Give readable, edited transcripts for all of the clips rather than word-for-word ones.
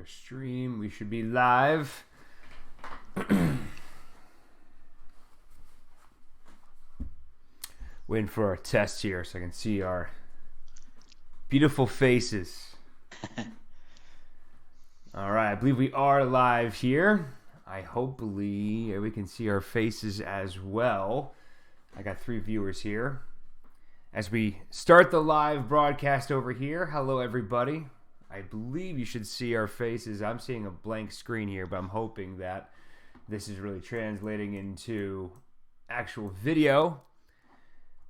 your stream. We should be live. Waiting for our test here so I can see our beautiful faces. All right, I believe we are live here. Hopefully we can see our faces as well. I got 3 viewers here. As we start the live broadcast over here, hello everybody. I believe you should see our faces. I'm seeing a blank screen here, but I'm hoping that this is really translating into actual video.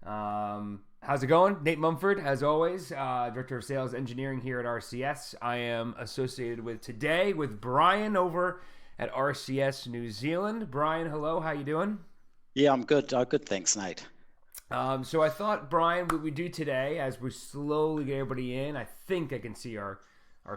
How's it going? Nate Mumford, as always, Director of Sales Engineering here at RCS. I am associated today with Brian over at RCS New Zealand. Brian, hello. How you doing? Yeah, I'm good. Good, thanks, Nate. So I thought, Brian, what we do today, as we slowly get everybody in, I think I can see our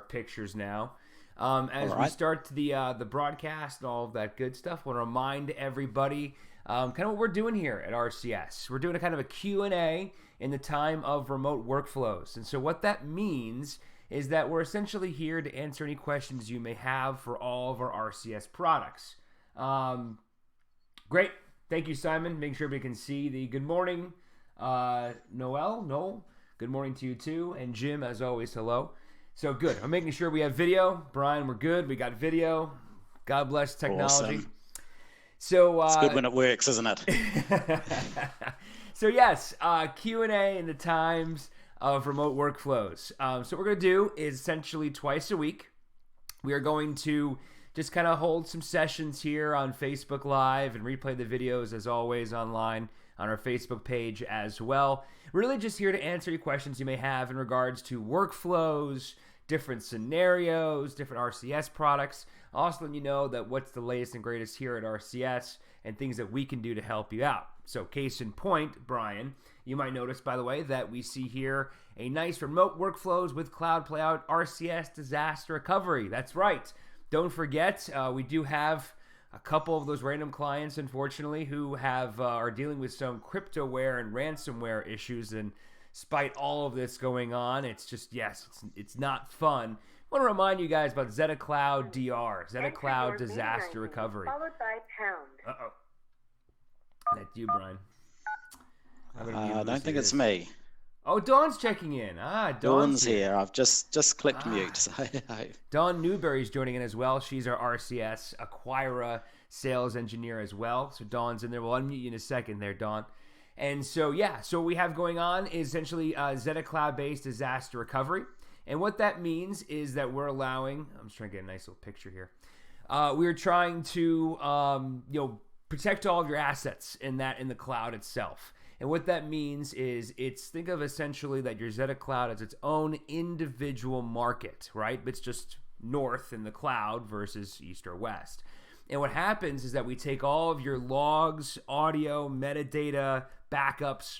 pictures now. We start the broadcast and all of that good stuff, I want to remind everybody kind of what we're doing here at RCS. We're doing a kind of a Q&A in the time of remote workflows. And so what that means is that we're essentially here to answer any questions you may have for all of our RCS products. Great. Thank you, Simon. Make sure everybody can see the good morning. Noel, good morning to you too. And Jim, as always, hello. So good. I'm making sure we have video. Brian, we're good. We got video. God bless technology. Awesome. So it's good when it works, isn't it? So yes, Q&A in the times of remote workflows. So what we're going to do is essentially twice a week, we are going to just kind of hold some sessions here on Facebook Live and replay the videos as always online on our Facebook page as well. Really just here to answer any questions you may have in regards to workflows, different scenarios, different RCS products. Also letting you know that what's the latest and greatest here at RCS and things that we can do to help you out. So case in point, Brian, you might notice, by the way, that we see here a nice remote workflows with Cloud Playout RCS disaster recovery. That's right. Don't forget, we do have a couple of those random clients, unfortunately, who are dealing with some cryptoware and ransomware issues. And despite all of this going on, it's just, it's not fun. I want to remind you guys about Zetta2GO DR, Zetta2GO Disaster Recovery. Followed by pound. Uh-oh. That's you, Brian. I don't think it's me. Oh, Dawn's checking in. Dawn's here. I've just clicked mute. So Dawn Newberry's joining in as well. She's our RCS Aquira sales engineer as well. So Dawn's in there. We'll unmute you in a second there, Dawn. And so, so what we have going on is essentially Zetta2GO-based disaster recovery. And what that means is that we're allowing, I'm just trying to get a nice little picture here. We're trying to, protect all of your assets in the cloud itself. And what that means is think of essentially that your Zetta2GO as its own individual market, right? It's just north in the cloud versus east or west. And what happens is that we take all of your logs, audio, metadata, backups,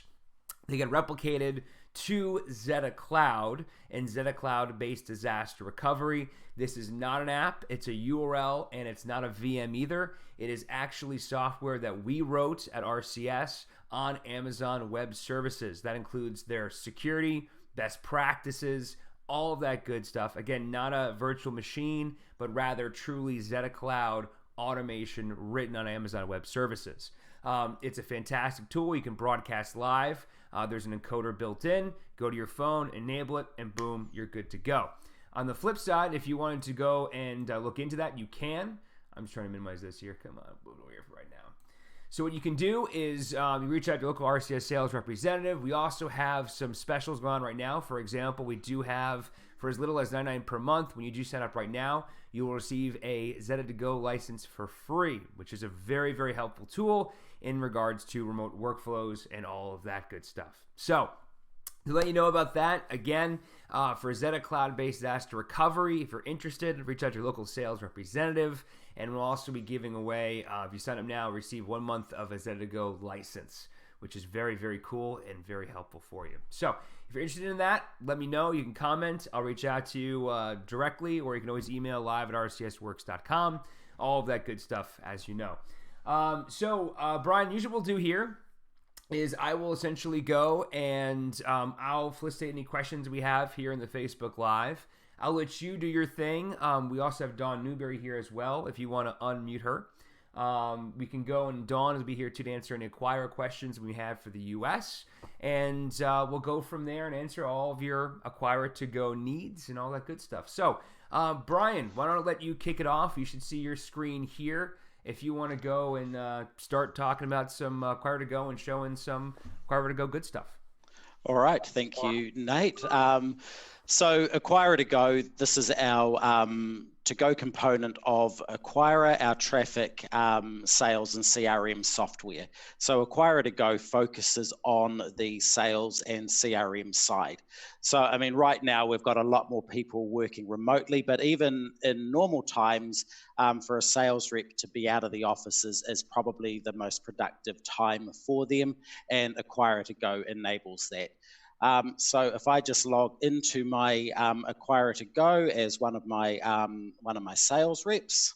they get replicated to Zetta2GO and Zetta2GO-based disaster recovery. This is not an app, it's a URL, and it's not a VM either. It is actually software that we wrote at RCS on Amazon Web Services. That includes their security, best practices, all of that good stuff. Again, not a virtual machine, but rather truly Zetta2GO automation written on Amazon Web Services. It's a fantastic tool. You can broadcast live. There's an encoder built in. Go to your phone, enable it, and boom, you're good to go. On the flip side, if you wanted to go and look into that, you can. I'm just trying to minimize this here. Come on, move it over here for right now. So what you can do is you reach out to your local RCS sales representative. We also have some specials going on right now. For example, we do have, for as little as $99 per month, when you do sign up right now, you will receive a Zetta2GO license for free, which is a very, very helpful tool in regards to remote workflows and all of that good stuff. So to let you know about that, again, for Zetta2GO-based disaster recovery, if you're interested, reach out to your local sales representative, and we'll also be giving away, if you sign up now, receive 1 month of a Zetta2GO license, which is very, very cool and very helpful for you. So if you're interested in that, let me know. You can comment. I'll reach out to you directly, or you can always email live@rcsworks.com. All of that good stuff, as you know. Brian, usually what we'll do here is I will essentially go and I'll facilitate any questions we have here in the Facebook Live. I'll let you do your thing. We also have Dawn Newberry here as well. If you want to unmute her, we can go, and Dawn will be here to answer any Aquira questions we have for the U.S. And we'll go from there and answer all of your Aquira2GO needs and all that good stuff. So, Brian, why don't I let you kick it off? You should see your screen here if you want to go and start talking about some Aquira2GO and showing some Aquira2GO good stuff. All right, thank you, Nate. So Aquira2GO, this is our to-go component of Aquira, our traffic, sales and CRM software. So Aquira2GO focuses on the sales and CRM side. So, I mean, right now we've got a lot more people working remotely, but even in normal times, for a sales rep to be out of the offices is probably the most productive time for them, and Aquira2GO enables that. So if I just log into my Aquira2GO as one of my sales reps,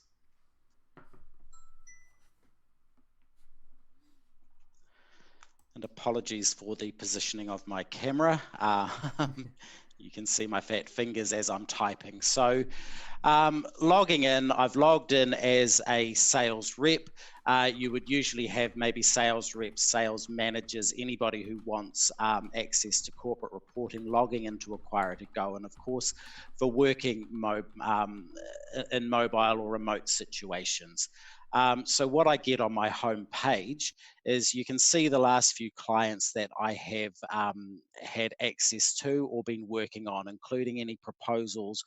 and apologies for the positioning of my camera. You can see my fat fingers as I'm typing. So logging in, I've logged in as a sales rep. You would usually have maybe sales reps, sales managers, anybody who wants access to corporate reporting logging into Aquira2GO, and of course for working in mobile or remote situations. So what I get on my home page is you can see the last few clients that I have had access to or been working on, including any proposals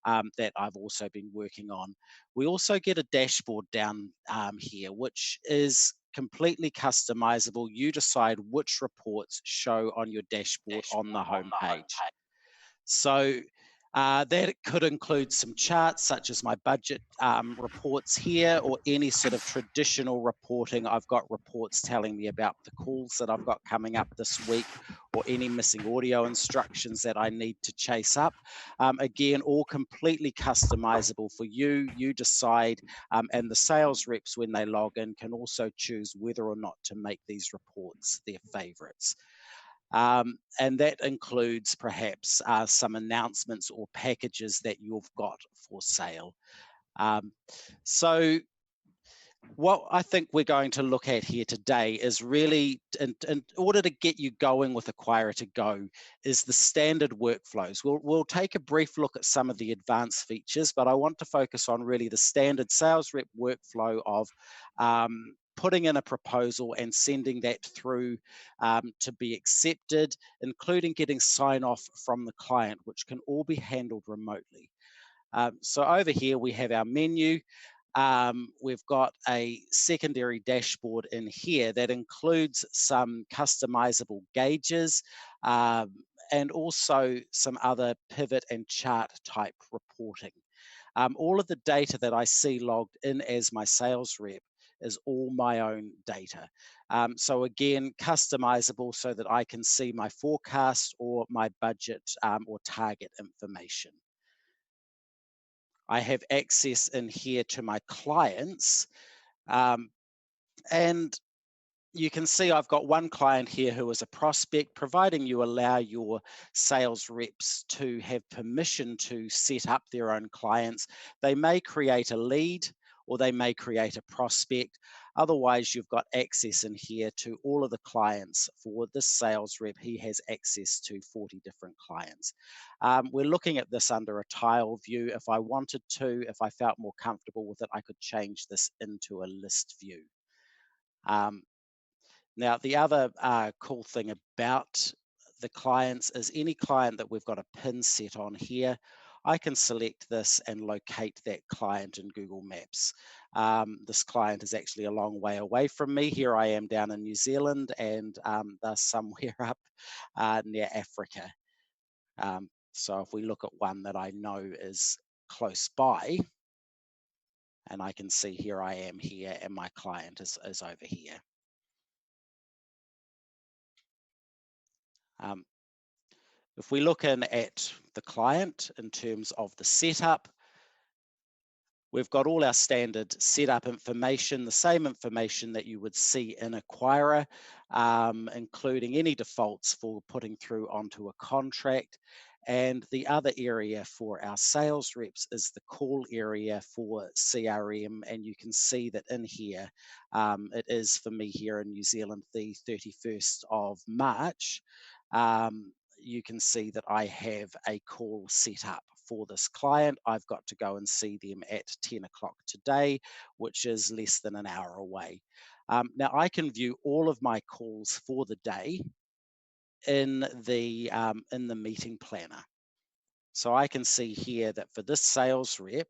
that I've also been working on. We also get a dashboard down here, which is completely customizable. You decide which reports show on your dashboard on the home page. So that could include some charts such as my budget reports here, or any sort of traditional reporting. I've got reports telling me about the calls that I've got coming up this week, or any missing audio instructions that I need to chase up. Again, all completely customizable for you. You decide, and the sales reps, when they log in, can also choose whether or not to make these reports their favorites. And that includes perhaps some announcements or packages that you've got for sale. So what I think we're going to look at here today is really, in order to get you going with Aquira2GO, is the standard workflows. We'll take a brief look at some of the advanced features, but I want to focus on really the standard sales rep workflow of putting in a proposal and sending that through to be accepted, including getting sign-off from the client, which can all be handled remotely. So over here we have our menu. We've got a secondary dashboard in here that includes some customizable gauges and also some other pivot and chart type reporting. All of the data that I see logged in as my sales rep is all my own data. So again, customizable so that I can see my forecast or my budget or target information. I have access in here to my clients, and you can see I've got one client here who is a prospect. Providing you allow your sales reps to have permission to set up their own clients, they may create a lead or they may create a prospect. Otherwise, you've got access in here to all of the clients. For this sales rep, he has access to 40 different clients. We're looking at this under a tile view. If I wanted to, if I felt more comfortable with it, I could change this into a list view. Now, the other cool thing about the clients is any client that we've got a pin set on here, I can select this and locate that client in Google Maps. This client is actually a long way away from me. Here I am down in New Zealand, and they're somewhere up near Africa. So if we look at one that I know is close by, and I can see here I am here and my client is over here. If we look in at the client in terms of the setup, we've got all our standard setup information, the same information that you would see in Aquira, including any defaults for putting through onto a contract. And the other area for our sales reps is the call area for CRM. And you can see that in here, it is for me here in New Zealand, the 31st of March. You can see that I have a call set up for this client. I've got to go and see them at 10 o'clock today, which is less than an hour away. Now I can view all of my calls for the day in the meeting planner. So I can see here that for this sales rep,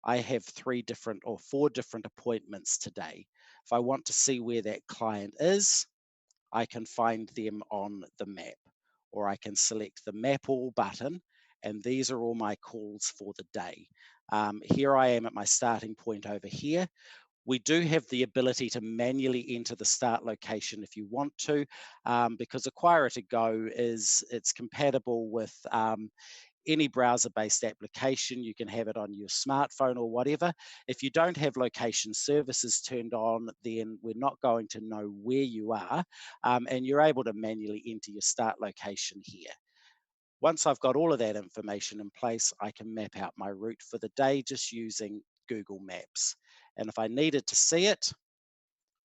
I have 4 different appointments today. If I want to see where that client is, I can find them on the map, or I can select the map all button, and these are all my calls for the day. Here I am at my starting point over here. We do have the ability to manually enter the start location if you want to, because Aquira2GO it's compatible with any browser-based application. You can have it on your smartphone or whatever. If you don't have location services turned on, then we're not going to know where you are, and you're able to manually enter your start location here. Once I've got all of that information in place, I can map out my route for the day just using Google Maps. And if I needed to see it,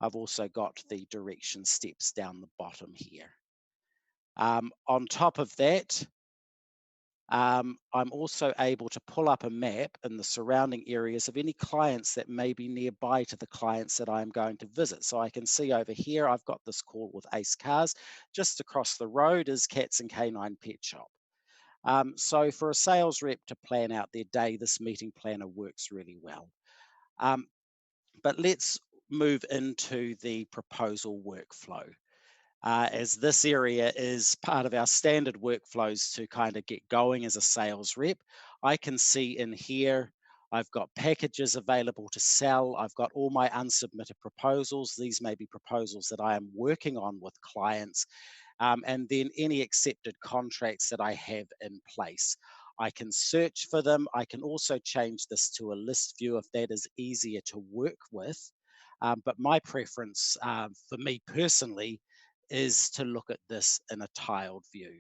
I've also got the direction steps down the bottom here. On top of that, I'm also able to pull up a map in the surrounding areas of any clients that may be nearby to the clients that I'm going to visit. So I can see over here, I've got this call with Ace Cars. Just across the road is Cats and Canine Pet Shop. So for a sales rep to plan out their day, this meeting planner works really well. But let's move into the proposal workflow. As this area is part of our standard workflows to kind of get going as a sales rep, I can see in here, I've got packages available to sell. I've got all my unsubmitted proposals. These may be proposals that I am working on with clients, and then any accepted contracts that I have in place. I can search for them. I can also change this to a list view if that is easier to work with. But my preference for me personally is to look at this in a tiled view.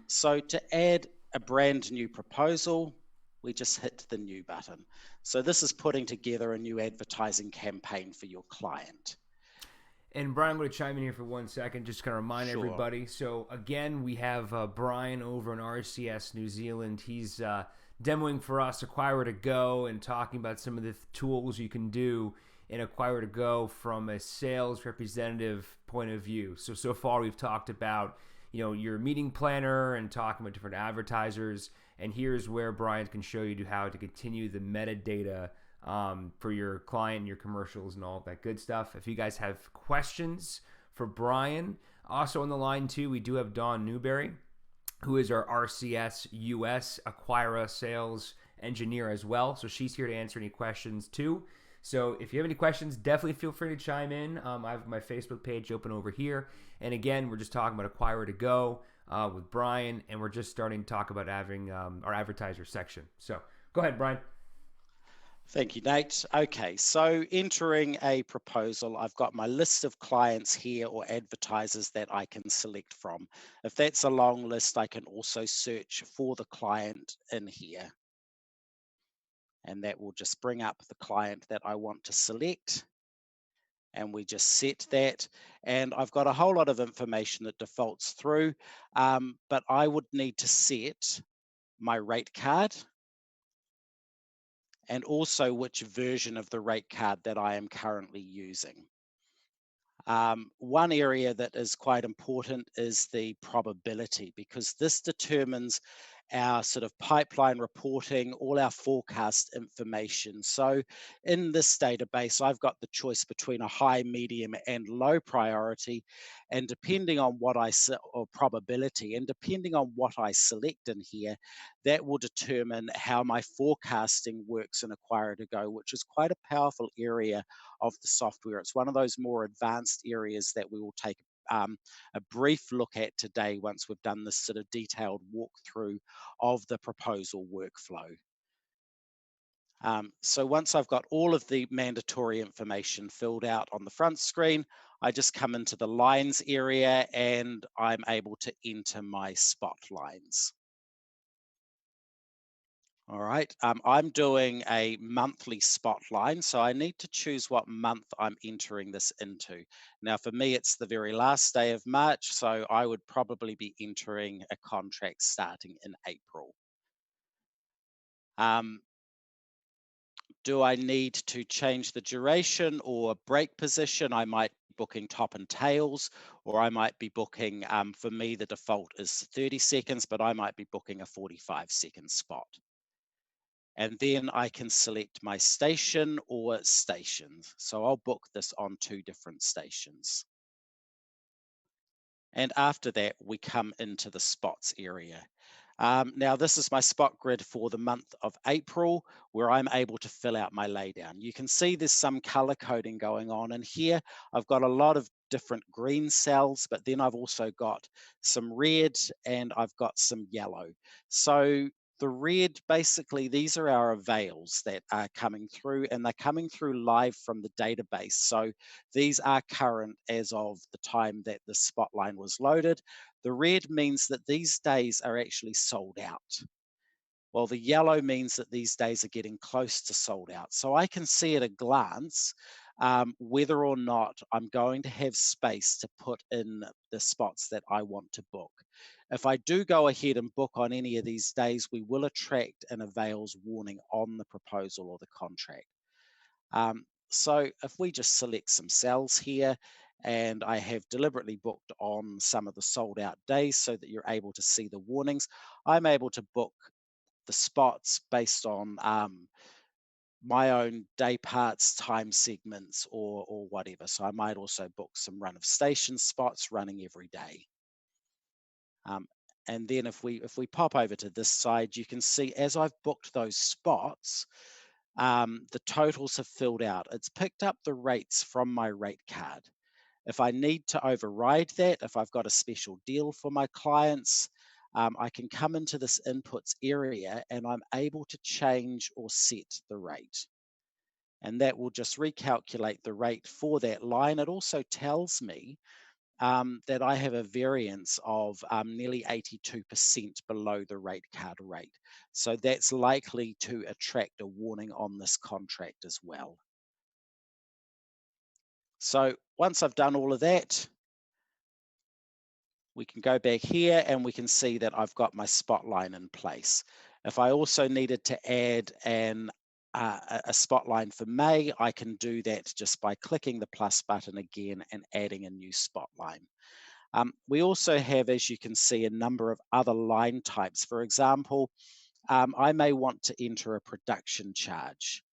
So to add a brand new proposal, we just hit the new button. So this is putting together a new advertising campaign for your client. And Brian, I'm going to chime in here for 1 second, just kind of remind Sure. everybody. So again, we have Brian over in RCS New Zealand. He's demoing for us Aquira2GO and talking about some of the tools you can do in Aquira2GO from a sales representative point of view. So far we've talked about your meeting planner and talking about different advertisers. And here's where Brian can show you how to continue the metadata for your client and your commercials and all that good stuff. If you guys have questions for Brian, also on the line too, we do have Dawn Newberry, who is our RCS US Aquira sales engineer as well. So she's here to answer any questions too. So if you have any questions, definitely feel free to chime in. I have my Facebook page open over here. And again, we're just talking about Aquira2GO with Brian, and we're just starting to talk about having our advertiser section. So go ahead, Brian. Thank you, Nate. Okay, so entering a proposal, I've got my list of clients here or advertisers that I can select from. If that's a long list, I can also search for the client in here. And that will just bring up the client that I want to select. And we just set that. And I've got a whole lot of information that defaults through, but I would need to set my rate card and also which version of the rate card that I am currently using. One area that is quite important is the probability, because this determines our sort of pipeline reporting, all our forecast information. So in this database, I've got the choice between a high, medium, and low priority, and depending on what or probability, and depending on what I select in here, that will determine how my forecasting works in Aquira2GO, which is quite a powerful area of the software. It's one of those more advanced areas that we will take a brief look at today once we've done this sort of detailed walkthrough of the proposal workflow. So once I've got all of the mandatory information filled out on the front screen, I just come into the lines area and I'm able to enter my spot lines. All right, I'm doing a monthly spot line, so I need to choose what month I'm entering this into. Now, for me, it's the very last day of March, so I would probably be entering a contract starting in April. Do I need to change the duration or break position? I might be booking top and tails, or I might be booking, for me, the default is 30 seconds, but I might be booking a 45-second spot. And then I can select my station or stations. So I'll book this on 2 different stations. And after that, we come into the spots area. Now, this is my spot grid for the month of April, where I'm able to fill out my laydown. You can see there's some color coding going on. And here I've got a lot of different green cells, but then I've also got some red and I've got some yellow. So the red, basically, these are our avails that are coming through, and they're coming through live from the database. So these are current as of the time that the spotline was loaded. The red means that these days are actually sold out. Well, the yellow means that these days are getting close to sold out. So I can see at a glance whether or not I'm going to have space to put in the spots that I want to book. If I do go ahead and book on any of these days, we will attract an avails warning on the proposal or the contract. So if we just select some cells here, and I have deliberately booked on some of the sold out days so that you're able to see the warnings, I'm able to book the spots based on my own day parts, time segments, or whatever. So I might also book some run of station spots running every day. And then if we pop over to this side, you can see as I've booked those spots, the totals have filled out. It's picked up the rates from my rate card. If I need to override that, if I've got a special deal for my clients, I can come into this inputs area and I'm able to change or set the rate. And that will just recalculate the rate for that line. It also tells me that I have a variance of nearly 82% below the rate card rate. So that's likely to attract a warning on this contract as well. So once I've done all of that, we can go back here and we can see that I've got my spotline in place. If I also needed to add a spotline for May, I can do that just by clicking the plus button again and adding a new spotline. We also have, as you can see, a number of other line types. For example, I may want to enter a production charge.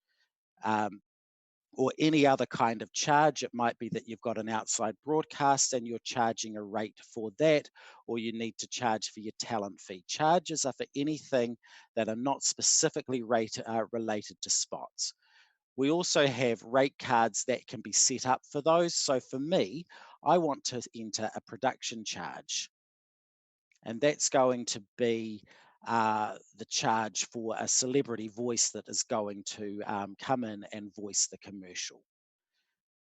Or any other kind of charge. It might be that you've got an outside broadcast and you're charging a rate for that, or you need to charge for your talent fee. Charges are for anything that are not specifically related to spots. We also have rate cards that can be set up for those. So for me, I want to enter a production charge. And that's going to be the charge for a celebrity voice that is going to come in and voice the commercial.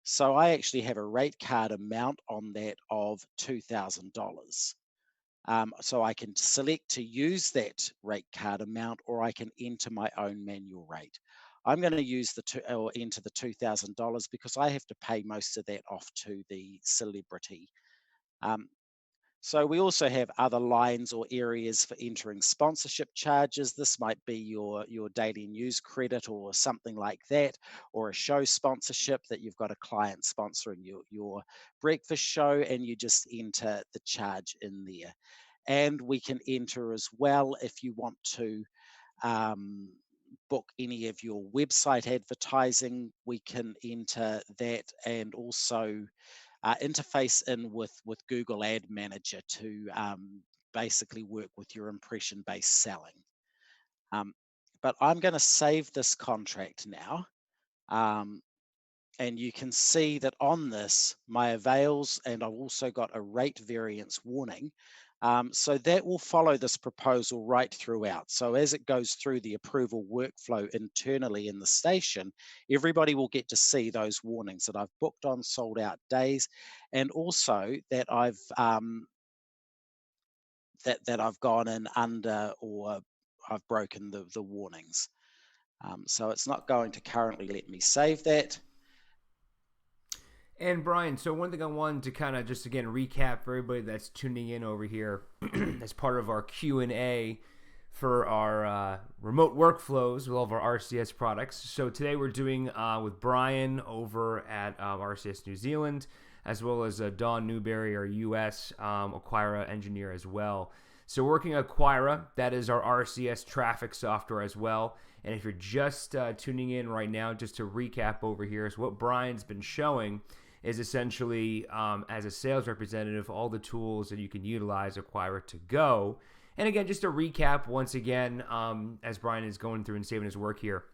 So I actually have a rate card amount on that of $2,000. So I can select to use that rate card amount, or I can enter my own manual rate. I'm going to use enter the $2,000 because I have to pay most of that off to the celebrity. So we also have other lines or areas for entering sponsorship charges. This might be your daily news credit or something like that, or a show sponsorship that you've got a client sponsoring your breakfast show, and you just enter the charge in there. And we can enter as well if you want to book any of your website advertising. We can enter that, and also interface in with Google Ad Manager to basically work with your impression-based selling. But I'm going to save this contract now. And you can see that on this, my avails, and I've also got a rate variance warning. So that will follow this proposal right throughout. So as it goes through the approval workflow internally in the station, everybody will get to see those warnings that I've booked on sold out days, and also that I've that I've gone in under, or I've broken the warnings. So it's not going to currently let me save that. And Brian, so one thing I wanted to kind of just again recap for everybody that's tuning in over here as part of our Q&A for our remote workflows with all of our RCS products. So today we're doing with Brian over at RCS New Zealand, as well as Dawn Newberry, our US Aquira engineer as well. So working Aquira, that is our RCS traffic software as well. And if you're just tuning in right now, just to recap over here, is what Brian's been showing is essentially, as a sales representative, all the tools that you can utilize Aquira2GO. And again, just to recap once again, as Brian is going through and saving his work here,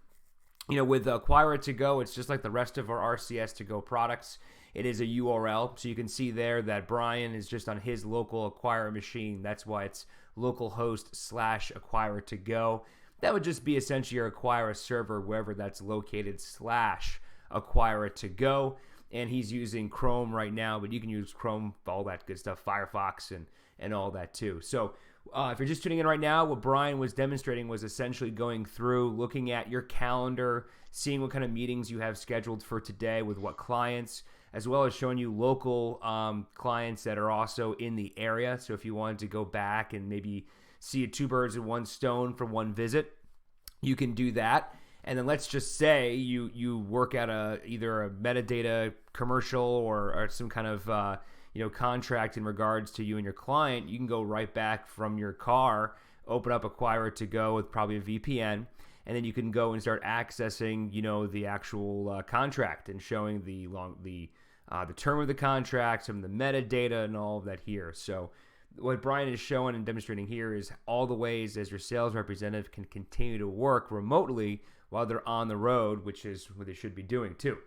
with Aquira2GO, it's just like the rest of our RCS2GO products. It is a URL, so you can see there that Brian is just on his local Aquira machine. That's why it's localhost/Aquira2GO. That would just be essentially your Aquira server, wherever that's located, /Aquira2GO. And he's using Chrome right now, but you can use Chrome, all that good stuff, Firefox and all that too. So if you're just tuning in right now, what Brian was demonstrating was essentially going through, looking at your calendar, seeing what kind of meetings you have scheduled for today with what clients, as well as showing you local clients that are also in the area. So if you wanted to go back and maybe see two birds with one stone from one visit, you can do that. And then let's just say you work at either a metadata commercial or some kind of contract in regards to you and your client. You can go right back from your car, open up Aquira2GO with probably a VPN, and then you can go and start accessing the actual contract and showing the term of the contract, some of the metadata, and all of that here. So what Brian is showing and demonstrating here is all the ways as your sales representative can continue to work remotely while they're on the road, which is what they should be doing too.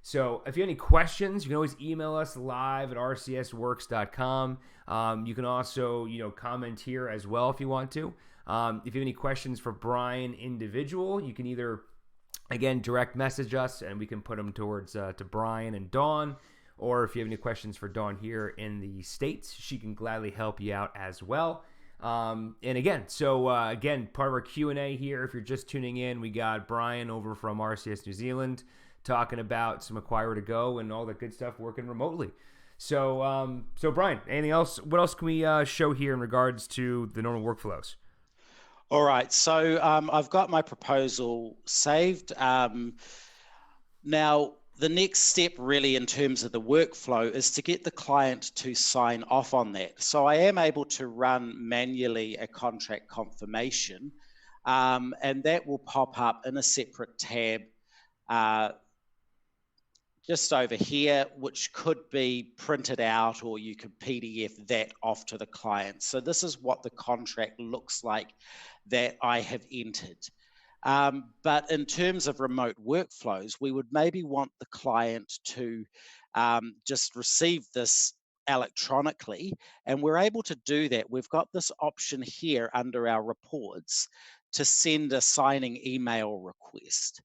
So if you have any questions, you can always email us live at rcsworks.com. You can also, comment here as well if you want to. If you have any questions for Brian individual, you can either, again, direct message us and we can put them towards to Brian and Dawn. Or if you have any questions for Dawn here in the States, she can gladly help you out as well. And again, part of our Q&A here, if you're just tuning in, we got Brian over from RCS New Zealand talking about some Aquira2GO and all that good stuff working remotely. So Brian, anything else? What else can we show here in regards to the normal workflows? All right, so I've got my proposal saved. Now, the next step really in terms of the workflow is to get the client to sign off on that. So I am able to run manually a contract confirmation, and that will pop up in a separate tab just over here, which could be printed out, or you could PDF that off to the client. So this is what the contract looks like that I have entered. But in terms of remote workflows, we would maybe want the client to just receive this electronically, and we're able to do that. We've got this option here under our reports to send a signing email request.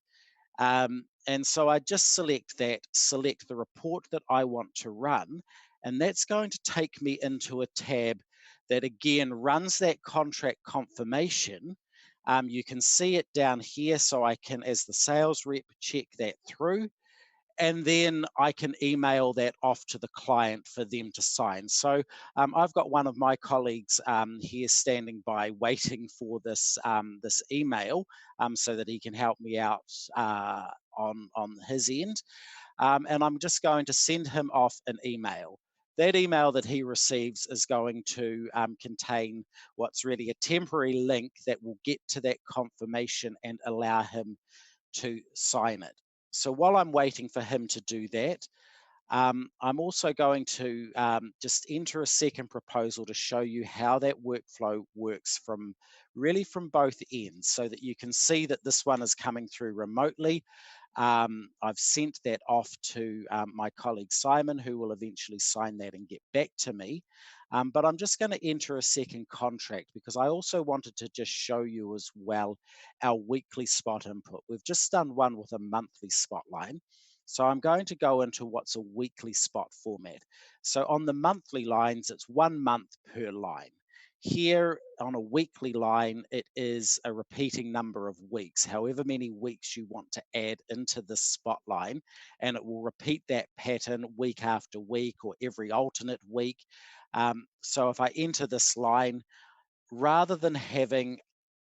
And so I just select the report that I want to run, and that's going to take me into a tab that again runs that contract confirmation. You can see it down here, so I can, as the sales rep, check that through, and then I can email that off to the client for them to sign. So I've got one of my colleagues here standing by waiting for this email so that he can help me out on his end. And I'm just going to send him off an email. That email that he receives is going to contain what's really a temporary link that will get to that confirmation and allow him to sign it. So while I'm waiting for him to do that, I'm also going to just enter a second proposal to show you how that workflow works from both ends, so that you can see that this one is coming through remotely. I've sent that off to my colleague Simon, who will eventually sign that and get back to me. But I'm just going to enter a second contract because I also wanted to just show you as well our weekly spot input. We've just done one with a monthly spot line. So I'm going to go into what's a weekly spot format. So on the monthly lines, it's 1 month per line. Here on a weekly line, it is a repeating number of weeks, however many weeks you want to add into the spot line, and it will repeat that pattern week after week or every alternate week. So if I enter this line, rather than having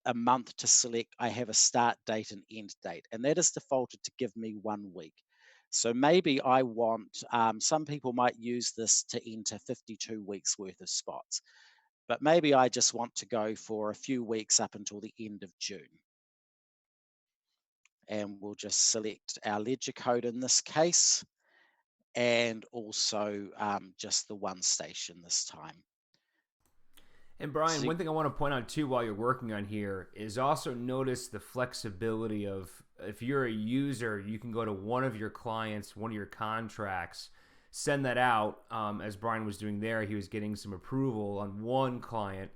a month to select, I have a start date and end date, and that is defaulted to give me 1 week. So maybe I want, some people might use this to enter 52 weeks worth of spots, but maybe I just want to go for a few weeks up until the end of June. And we'll just select our ledger code in this case, and also just the one station this time. And Brian, one thing I want to point out too while you're working on here is also notice the flexibility of, if you're a user, you can go to one of your clients, one of your contracts, send that out. As Brian was doing there, he was getting some approval on one client,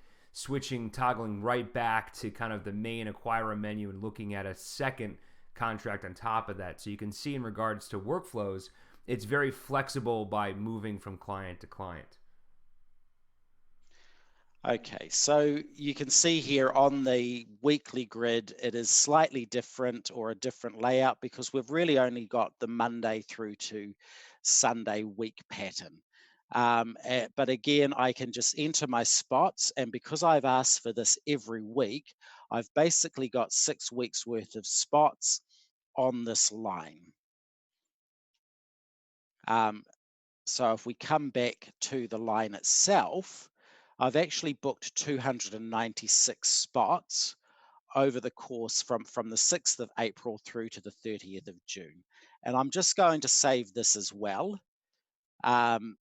toggling right back to kind of the main Aquira menu and looking at a second contract on top of that. So you can see in regards to workflows, it's very flexible by moving from client to client. Okay, so you can see here on the weekly grid, it is slightly different, or a different layout, because we've really only got the Monday through to Sunday week pattern. But again, I can just enter my spots, and because I've asked for this every week, I've basically got 6 weeks worth of spots on this line. So if we come back to the line itself, I've actually booked 296 spots over the course from the 6th of April through to the 30th of June. And I'm just going to save this as well. And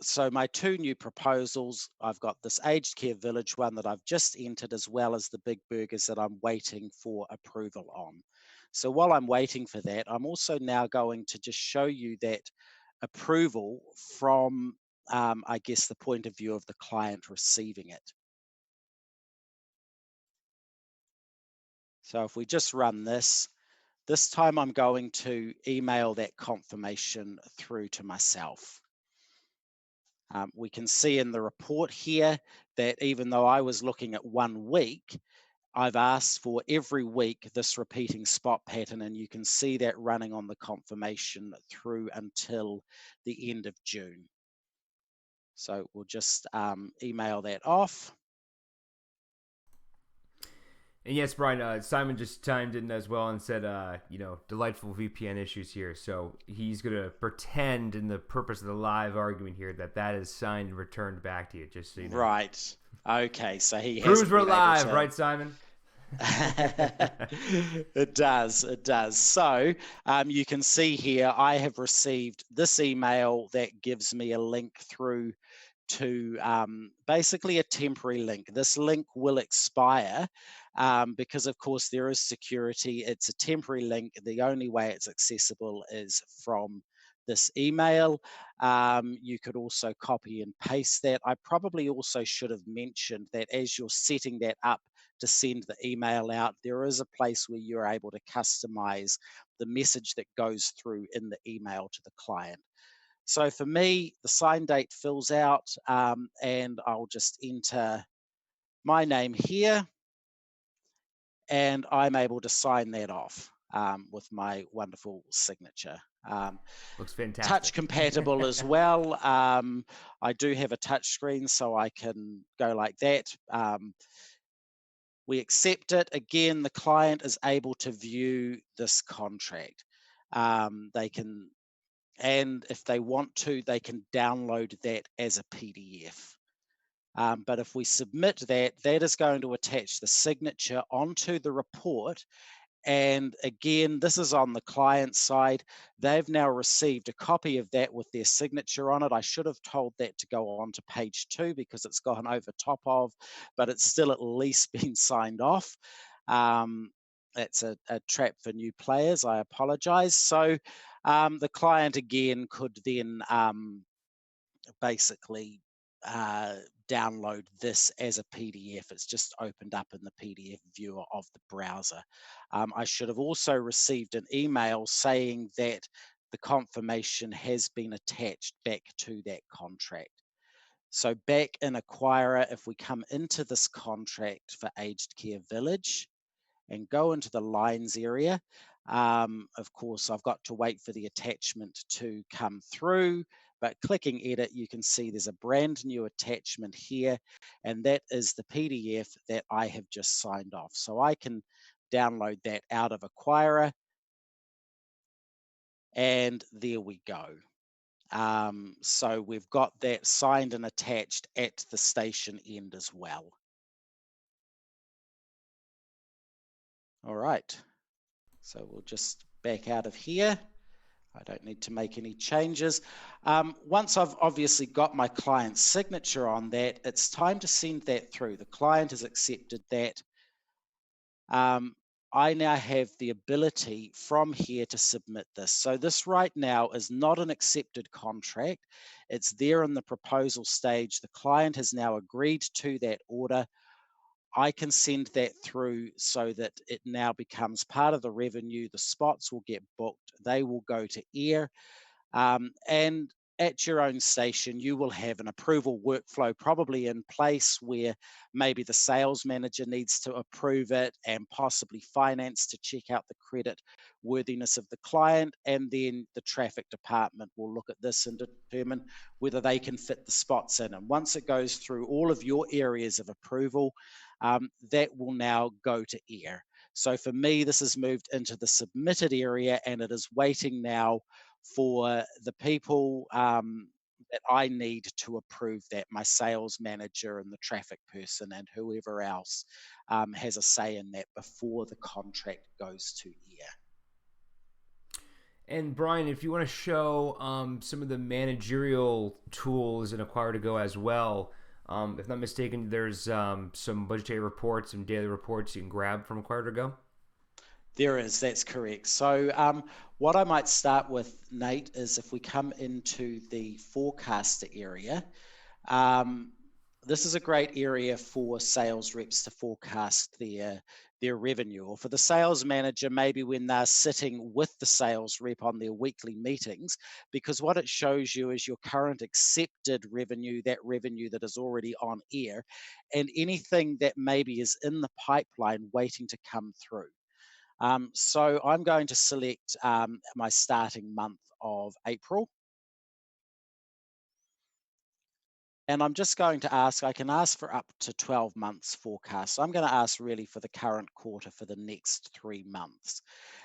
so my 2 new proposals, I've got this aged care village one that I've just entered, as well as the big burgers that I'm waiting for approval on. So while I'm waiting for that, I'm also now going to just show you that approval from, I guess, the point of view of the client receiving it. So if we just run this time I'm going to email that confirmation through to myself. We can see in the report here that even though I was looking at 1 week, I've asked for every week this repeating spot pattern, and you can see that running on the confirmation through until the end of June. So we'll just email that off. And yes, Brian, Simon just chimed in as well and said, delightful VPN issues here. So he's going to pretend, in the purpose of the live argument here, that is signed and returned back to you, just so you know. Right. Okay, so he proves hasn't we're been live, able to... right, Simon? It does. So you can see here, I have received this email that gives me a link through to basically a temporary link. This link will expire because, of course, there is security. It's a temporary link. The only way it's accessible is from this email. You could also copy and paste that. I probably also should have mentioned that as you're setting that up to send the email out, there is a place where you're able to customize the message that goes through in the email to the client. So for me, the sign date fills out, and I'll just enter my name here, and I'm able to sign that off with my wonderful signature. Looks fantastic. Touch compatible as well. I do have a touch screen, so I can go like that. We accept it. Again, the client is able to view this contract. They can, and if they want to, they can download that as a PDF. But if we submit that, that is going to attach the signature onto the report. And again, this is on the client side. They've now received a copy of that with their signature on it. I should have told that to go on to page 2 because it's gone over top of, but it's still at least been signed off. That's a trap for new players. I apologize. So the client again could then basically download this as a PDF. It's just opened up in the PDF viewer of the browser. I should have also received an email saying that the confirmation has been attached back to that contract. So back in Aquira, if we come into this contract for Aged Care Village and go into the lines area, of course, I've got to wait for the attachment to come through, but clicking edit, you can see there's a brand new attachment here, and that is the PDF that I have just signed off. So I can download that out of Aquira, and there we go. So we've got that signed and attached at the station end as well. All right, so we'll just back out of here. I don't need to make any changes. Once I've obviously got my client's signature on that, it's time to send that through. The client has accepted that. I now have the ability from here to submit this. So this right now is not an accepted contract. It's there in the proposal stage. The client has now agreed to that order. I can send that through so that it now becomes part of the revenue. The spots will get booked. They will go to air. And at your own station, you will have an approval workflow probably in place where maybe the sales manager needs to approve it and possibly finance to check out the credit worthiness of the client. And then the traffic department will look at this and determine whether they can fit the spots in. And once it goes through all of your areas of approval, that will now go to air. So for me, this has moved into the submitted area, and it is waiting now for the people that I need to approve that, my sales manager and the traffic person and whoever else has a say in that before the contract goes to air. And Brian, if you want to show some of the managerial tools in Aquira2GO as well, if not mistaken, there's some budgetary reports and daily reports you can grab from Aquira2GO. There is, that's correct. So what I might start with, Nate, is if we come into the forecaster area, this is a great area for sales reps to forecast their revenue, or for the sales manager, maybe when they're sitting with the sales rep on their weekly meetings, because what it shows you is your current accepted revenue, that revenue that is already on air, and anything that maybe is in the pipeline waiting to come through. So I'm going to select my starting month of April. And I'm just going to ask, I can ask for up to 12 months forecast. So I'm going to ask really for the current quarter for the next 3 months.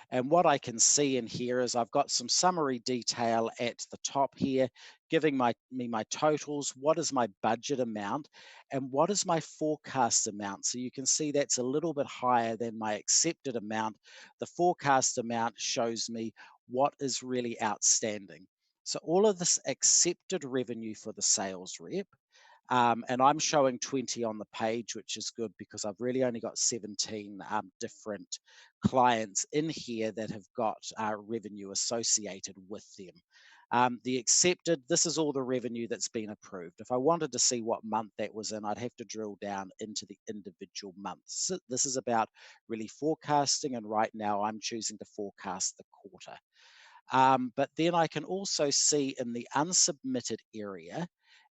And what I can see in here is I've got some summary detail at the top here, giving me my totals, what is my budget amount, and what is my forecast amount. So you can see that's a little bit higher than my accepted amount. The forecast amount shows me what is really outstanding. So all of this accepted revenue for the sales rep, and I'm showing 20 on the page, which is good because I've really only got 17 different clients in here that have got revenue associated with them. The accepted, this is all the revenue that's been approved. If I wanted to see what month that was in, I'd have to drill down into the individual months. So this is about really forecasting, and right now I'm choosing to forecast the quarter. But then I can also see in the unsubmitted area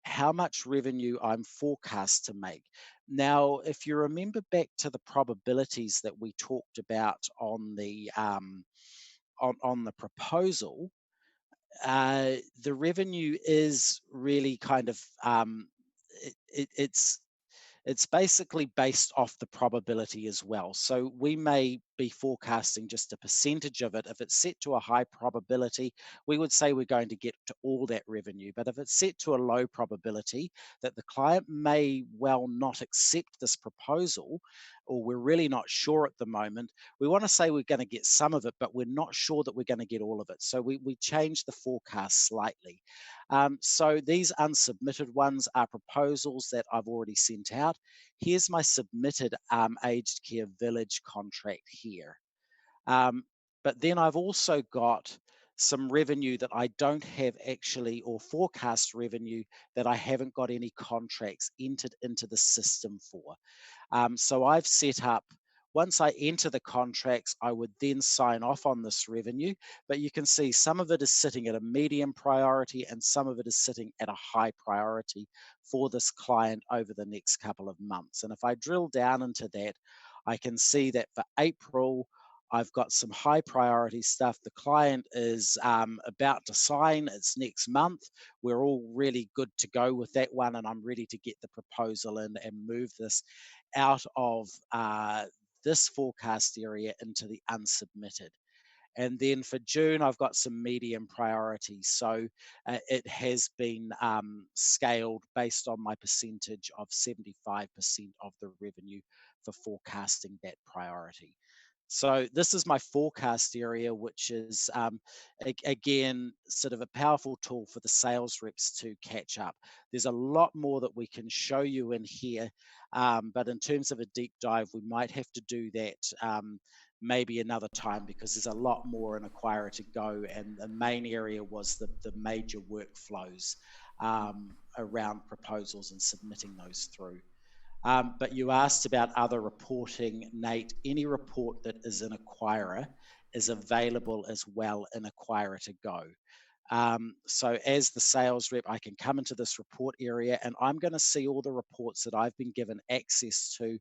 how much revenue I'm forecast to make. Now, if you remember back to the probabilities that we talked about on the proposal, the revenue is really kind of it's basically based off the probability as well. So we may be forecasting just a percentage of it. If it's set to a high probability, we would say we're going to get to all that revenue. But if it's set to a low probability that the client may well not accept this proposal, or we're really not sure at the moment, we want to say we're going to get some of it, but we're not sure that we're going to get all of it. So we change the forecast slightly. So these unsubmitted ones are proposals that I've already sent out. Here's my submitted aged care village contract here. But then I've also got some revenue that I don't have actually, or forecast revenue that I haven't got any contracts entered into the system for. So I've set up Once I enter the contracts, I would then sign off on this revenue, but you can see some of it is sitting at a medium priority and some of it is sitting at a high priority for this client over the next couple of months. And if I drill down into that, I can see that for April, I've got some high priority stuff. The client is about to sign. It's next month. We're all really good to go with that one, and I'm ready to get the proposal in and move this out of this forecast area into the unsubmitted. And then for June, I've got some medium priorities. So it has been scaled based on my percentage of 75% of the revenue for forecasting that priority. So this is my forecast area, which is, again, sort of a powerful tool for the sales reps to catch up. There's a lot more that we can show you in here, but in terms of a deep dive, we might have to do that maybe another time, because there's a lot more in Aquira2GO, and the main area was the major workflows around proposals and submitting those through. But you asked about other reporting, Nate. Any report that is in Aquira is available as well in Aquira2GO. So as the sales rep, I can come into this report area and I'm going to see all the reports that I've been given access to,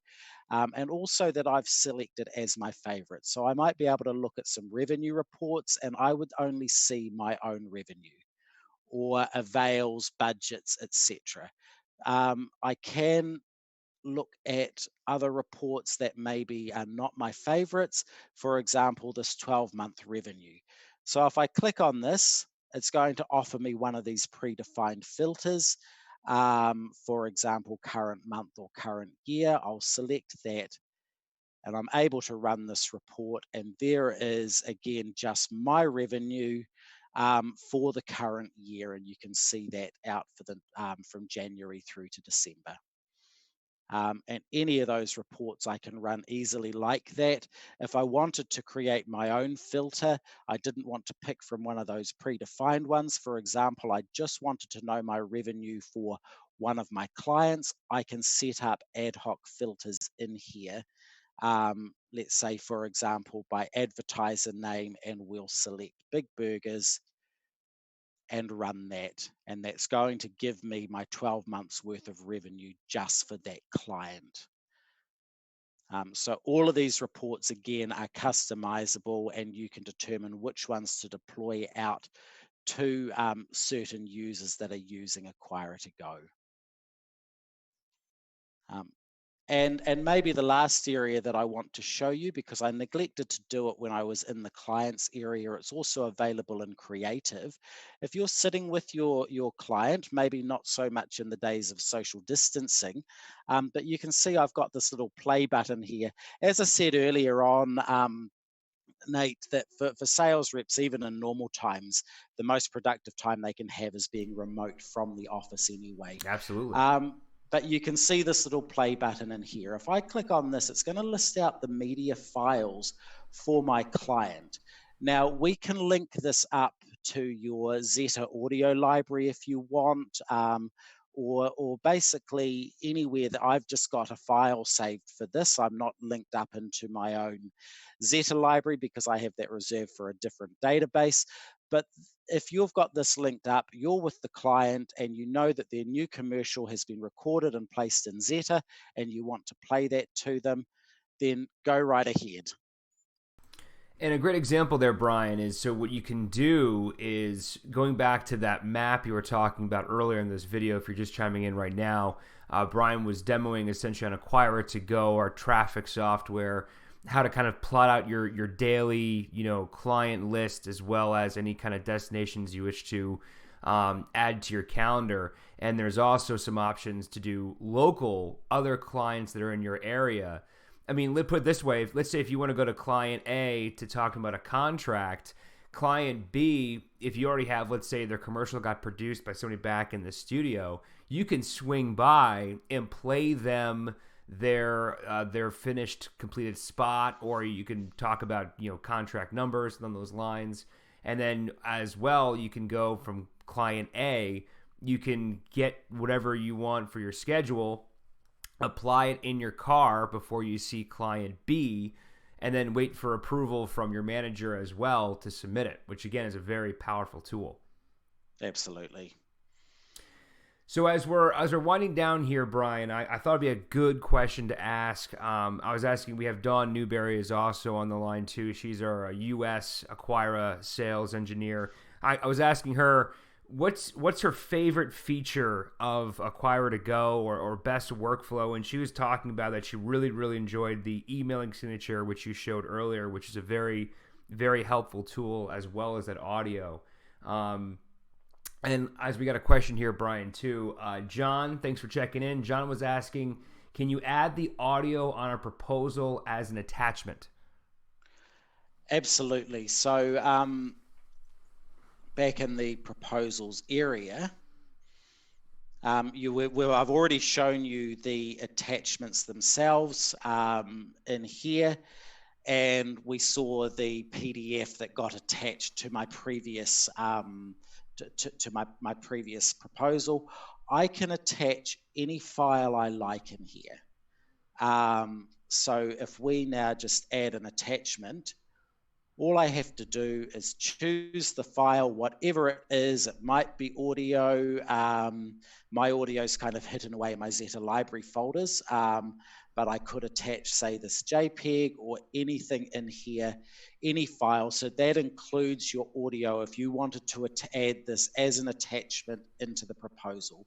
and also that I've selected as my favorite. So I might be able to look at some revenue reports and I would only see my own revenue, or avails, budgets, etc. I can look at other reports that maybe are not my favorites. For example, this 12-month revenue. So if I click on this, it's going to offer me one of these predefined filters. For example, current month or current year. I'll select that and I'm able to run this report. And there is, again, just my revenue for the current year. And you can see that out for the from January through to December. And any of those reports I can run easily like that. If I wanted to create my own filter, I didn't want to pick from one of those predefined ones. For example, I just wanted to know my revenue for one of my clients. I can set up ad hoc filters in here. Let's say, for example, by advertiser name, and we'll select Big Burgers and run that. And that's going to give me my 12 months worth of revenue just for that client. So all of these reports, again, are customizable, and you can determine which ones to deploy out to certain users that are using Aquira2GO. And maybe the last area that I want to show you, because I neglected to do it when I was in the clients area, it's also available in creative. If you're sitting with your client, maybe not so much in the days of social distancing, but you can see I've got this little play button here. As I said earlier on, Nate, that for sales reps, even in normal times, the most productive time they can have is being remote from the office anyway. Absolutely. But you can see this little play button in here. If I click on this, it's going to list out the media files for my client. Now, we can link this up to your Zetta audio library if you want, or basically anywhere that I've just got a file saved for this. I'm not linked up into my own Zetta library because I have that reserved for a different database. But if you've got this linked up, you're with the client and you know that their new commercial has been recorded and placed in Zetta and you want to play that to them, then go right ahead. And a great example there, Brian, is so what you can do is going back to that map you were talking about earlier in this video. If you're just chiming in right now, Brian was demoing essentially on Aquira2GO, our traffic software, how to kind of plot out your daily, client list, as well as any kind of destinations you wish to add to your calendar. And there's also some options to do local other clients that are in your area. I mean, let's put it this way. Let's say if you want to go to client A to talk about a contract, client B, if you already have, let's say their commercial got produced by somebody back in the studio, you can swing by and play them their finished completed spot, or you can talk about contract numbers along those lines. And then as well, you can go from client A, you can get whatever you want for your schedule, apply it in your car before you see client B, and then wait for approval from your manager as well to submit it, which again is a very powerful tool. Absolutely. So as we're winding down here, Brian, I thought it'd be a good question to ask. I was asking. We have Dawn Newberry is also on the line too. She's our U.S. Aquira sales engineer. I was asking her what's her favorite feature of Aquira2GO or best workflow, and she was talking about that she really enjoyed the emailing signature, which you showed earlier, which is a very helpful tool, as well as that audio. And as we got a question here, Brian, too, John, thanks for checking in. John was asking, can you add the audio on a proposal as an attachment? Absolutely. So back in the proposals area, I've already shown you the attachments themselves in here, and we saw the PDF that got attached to my previous to my previous proposal. I can attach any file I like in here. So if we now just add an attachment, all I have to do is choose the file, whatever it is. It might be audio. My audio is kind of hidden away in my Zetta library folders, but I could attach, say, this JPEG or anything in here, any file. So that includes your audio if you wanted to add this as an attachment into the proposal.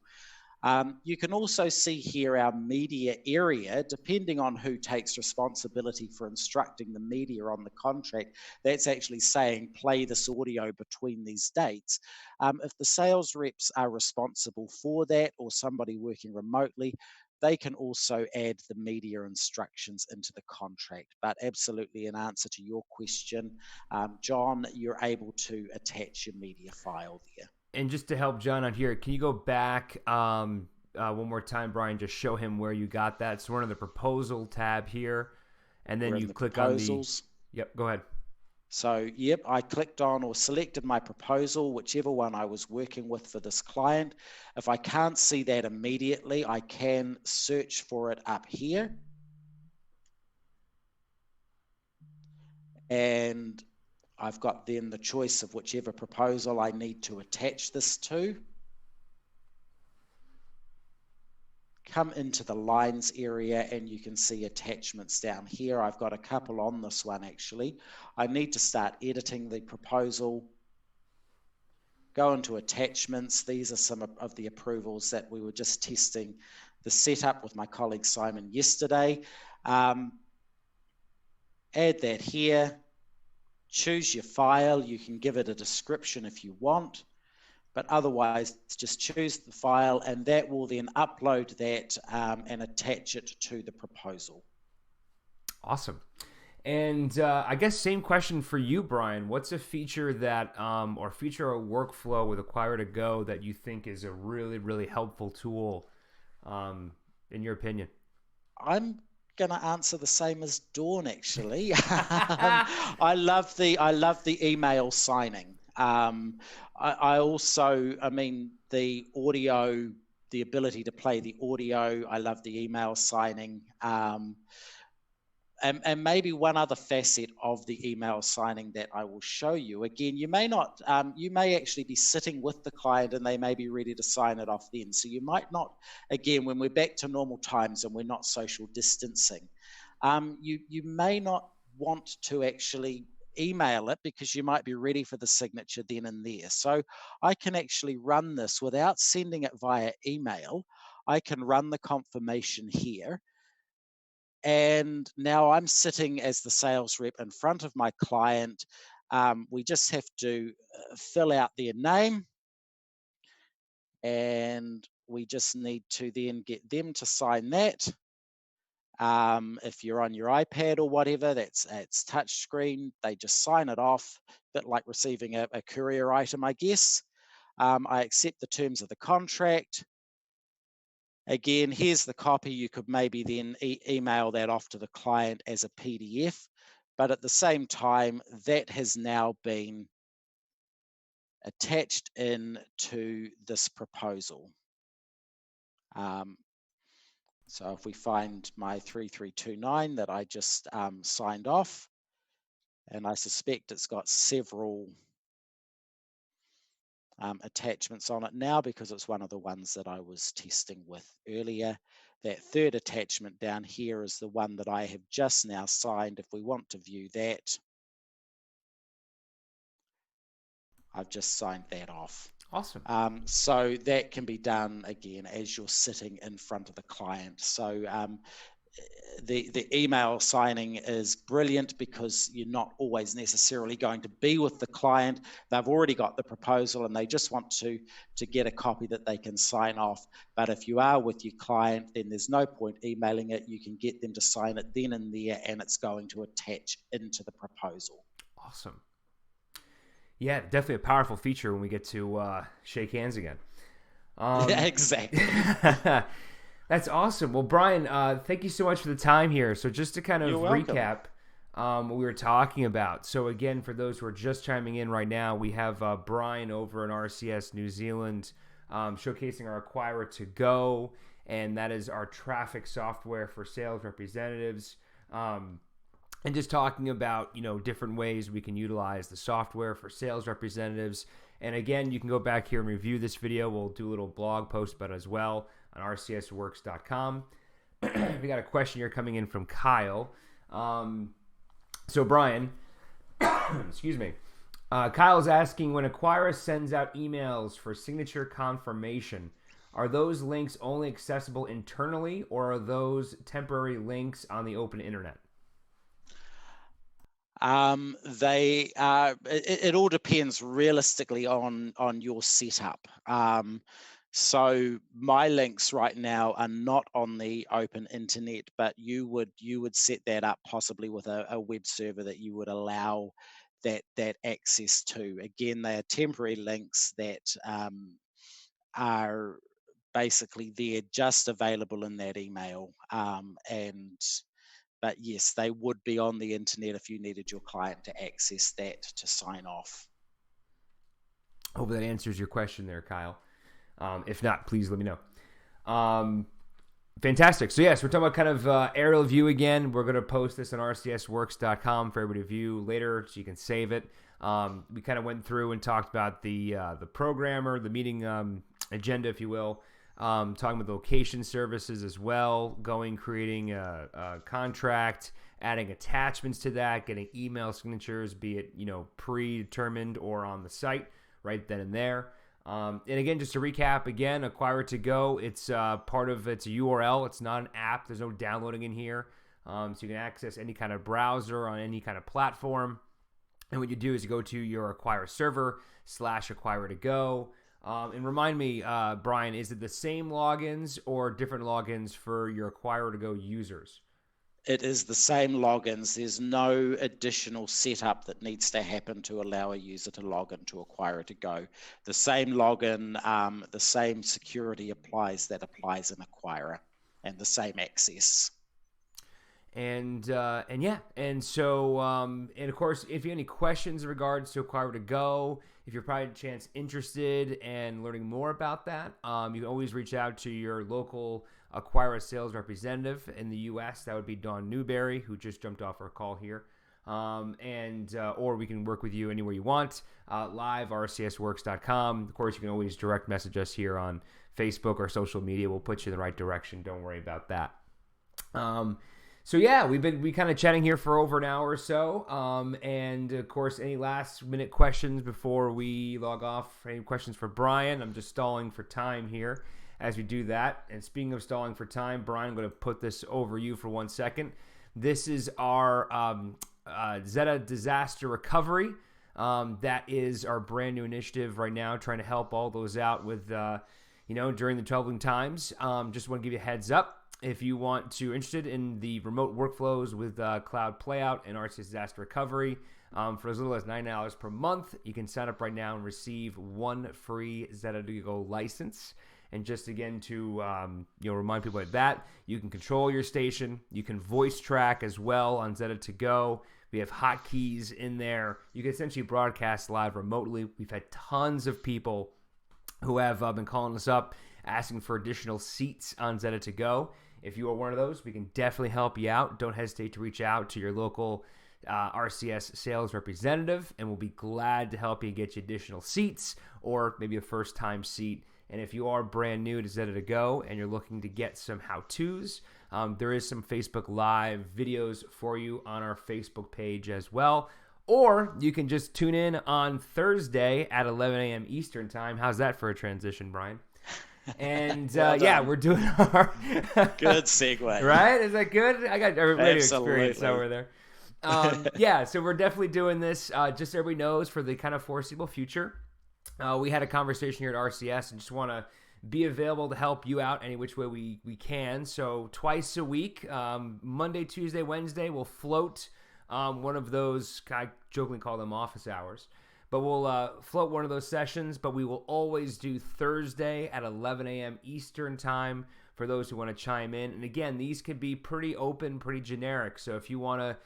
You can also see here our media area, depending on who takes responsibility for instructing the media on the contract. That's actually saying play this audio between these dates. If the sales reps are responsible for that, or somebody working remotely, they can also add the media instructions into the contract. But absolutely, in answer to your question, John, you're able to attach your media file there. And just to help John on here, can you go back one more time, Brian? Just show him where you got that. So we're in the proposal tab here, and then you click proposals. On the. Yep, go ahead. So, yep, I clicked on or selected my proposal, whichever one I was working with for this client. If I can't see that immediately, I can search for it up here. And I've got then the choice of whichever proposal I need to attach this to. Come into the lines area and you can see attachments down here. I've got a couple on this one actually. I need to start editing the proposal. Go into attachments. These are some of the approvals that we were just testing the setup with my colleague Simon yesterday. Add that here. Choose your file. You can give it a description if you want, but otherwise just choose the file, and that will then upload that and attach it to the proposal. Awesome. And I guess same question for you, Brian. What's a feature that, or feature or workflow with Aquira2GO that you think is a really helpful tool, in your opinion? I'm going to answer the same as Dawn actually. I love the email signing. I also, the audio, the ability to play the audio. I love the email signing. And maybe one other facet of the email signing that I will show you. Again, you may not, you may actually be sitting with the client and they may be ready to sign it off then. So you might not, again, when we're back to normal times and we're not social distancing, you may not want to actually email it because you might be ready for the signature then and there. So I can actually run this without sending it via email. I can run the confirmation here. And now I'm sitting as the sales rep in front of my client. We just have to fill out their name, and we just need to then get them to sign that. If you're on your iPad or whatever, it's touch screen. They just sign it off, a bit like receiving a courier item, I guess. I accept the terms of the contract. Again, here's the copy. You could maybe then email that off to the client as a PDF, but at the same time, that has now been attached in to this proposal. So if we find my 3329 that I just signed off, and I suspect it's got several attachments on it now because it's one of the ones that I was testing with earlier. That third attachment down here is the one that I have just now signed. If we want to view that, I've just signed that off. Awesome. So that can be done again as you're sitting in front of the client. So the email signing is brilliant because you're not always necessarily going to be with the client. They've already got the proposal and they just want to get a copy that they can sign off. But if you are with your client, then there's no point emailing it. You can get them to sign it then and there, and it's going to attach into the proposal. Awesome. Yeah, definitely a powerful feature when we get to shake hands again. Yeah, exactly. That's awesome. Well, Brian, thank you so much for the time here. So just to kind of recap what we were talking about. So again, for those who are just chiming in right now, we have Brian over in RCS New Zealand showcasing our Aquira2GO, and that is our traffic software for sales representatives. And just talking about, different ways we can utilize the software for sales representatives. And again, you can go back here and review this video. We'll do a little blog post about it as well on rcsworks.com. We got a question here coming in from Kyle. So Brian, excuse me. Kyle's asking, when Aquira sends out emails for signature confirmation, are those links only accessible internally, or are those temporary links on the open internet? It all depends realistically on your setup. So my links right now are not on the open internet, but you would set that up possibly with a web server that you would allow that access to. Again, they are temporary links that are basically they're just available in that email, but yes, they would be on the internet if you needed your client to access that to sign off. Hope that answers your question there, Kyle. If not, please let me know. Fantastic. So yes, we're talking about kind of aerial view again. We're going to post this on rcsworks.com for everybody to view later so you can save it. We kind of went through and talked about the programmer, the meeting agenda, if you will. Talking about the location services as well, creating a contract, adding attachments to that, getting email signatures, be it predetermined or on the site right then and there. And again, just to recap again, Aquira2GO, it's it's a URL. It's not an app. There's no downloading in here. So you can access any kind of browser on any kind of platform. And what you do is you go to your Aquira Server /Aquira2GO. And remind me, Brian, is it the same logins or different logins for your Aquira2GO users? It is the same logins. There's no additional setup that needs to happen to allow a user to log into Aquira2GO. The same login, the same security applies in Aquira, and the same access. And so and of course, if you have any questions in regards to Aquira2GO, if you're by chance interested in learning more about that, you can always reach out to your local Aquira sales representative in the U.S. That would be Dawn Newberry, who just jumped off our call here. Or we can work with you anywhere you want, live, rcsworks.com. Of course, you can always direct message us here on Facebook or social media. We'll put you in the right direction. Don't worry about that. So yeah, we kind of chatting here for over an hour or so. And of course, any last minute questions before we log off? Any questions for Brian? I'm just stalling for time here as we do that. And speaking of stalling for time, Brian, I'm going to put this over you for 1 second. This is our Zetta disaster recovery. That is our brand new initiative right now, trying to help all those out with, during the troubling times. Just want to give you a heads up. If you want to interested in the remote workflows with Cloud Playout and RCS Disaster Recovery, for as little as $9 per month, you can sign up right now and receive one free Zetta2GO license. And just again to remind people like that, you can control your station. You can voice track as well on Zetta2GO. We have hotkeys in there. You can essentially broadcast live remotely. We've had tons of people who have been calling us up asking for additional seats on Zetta2GO. if you are one of those, we can definitely help you out. Don't hesitate to reach out to your local RCS sales representative, and we'll be glad to help you get you additional seats or maybe a first-time seat. And if you are brand new to Zetta2GO and you're looking to get some how-tos, there is some Facebook Live videos for you on our Facebook page as well. Or you can just tune in on Thursday at 11 a.m. Eastern Time. How's that for a transition, Brian? And yeah, we're doing our good segue. Right? Is that good? I got radio Absolutely. Experience over there. Yeah, so we're definitely doing this just so everybody knows for the kind of foreseeable future. We had a conversation here at RCS and just want to be available to help you out any which way we can. So twice a week, Monday, Tuesday, Wednesday, we'll float one of those, I jokingly call them office hours. But we'll float one of those sessions, but we will always do Thursday at 11 a.m. Eastern Time for those who want to chime in. And again, these could be pretty open, pretty generic. So if you want to,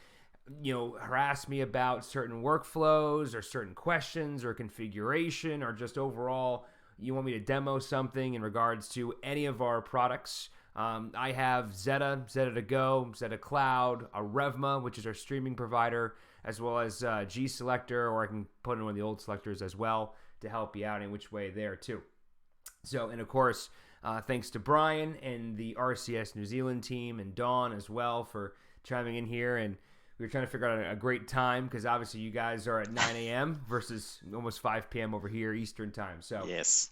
harass me about certain workflows or certain questions or configuration or just overall, you want me to demo something in regards to any of our products. I have Zetta2GO, Zetta Cloud, a Revma, which is our streaming provider, as well as GSelector, or I can put in one of the old selectors as well to help you out in which way there too. So, and of course, thanks to Brian and the RCS New Zealand team and Dawn as well for chiming in here. And we were trying to figure out a great time because obviously you guys are at 9 a.m. versus almost 5 p.m. over here Eastern Time. So yes,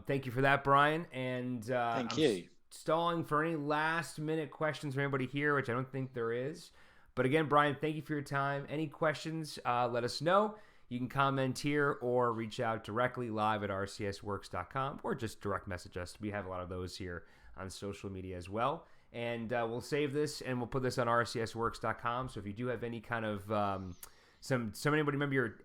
thank you for that, Brian. And thank you. Stalling for any last minute questions from anybody here, which I don't think there is. But again, Brian, thank you for your time. Any questions, let us know. You can comment here or reach out directly live at rcsworks.com or just direct message us. We have a lot of those here on social media as well. And we'll save this and we'll put this on rcsworks.com. So if you do have any kind of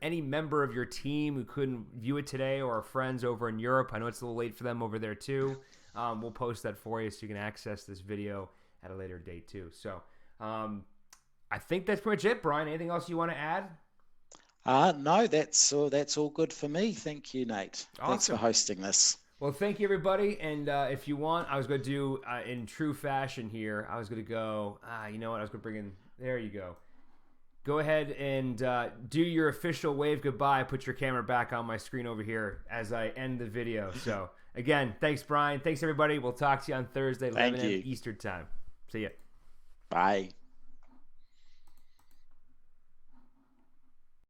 any member of your team who couldn't view it today or friends over in Europe, I know it's a little late for them over there too. We'll post that for you so you can access this video at a later date too. So I think that's pretty much it, Brian. Anything else you want to add? No, that's all good for me. Thank you, Nate. Awesome. Thanks for hosting this. Well, thank you, everybody. And if you want, I was going to do, in true fashion here, I was going to go, you know what, I was going to bring in, there you go. Go ahead and do your official wave goodbye. Put your camera back on my screen over here as I end the video. So, again, thanks, Brian. Thanks, everybody. We'll talk to you on Thursday, 11 a.m. Eastern Time. See ya. Bye.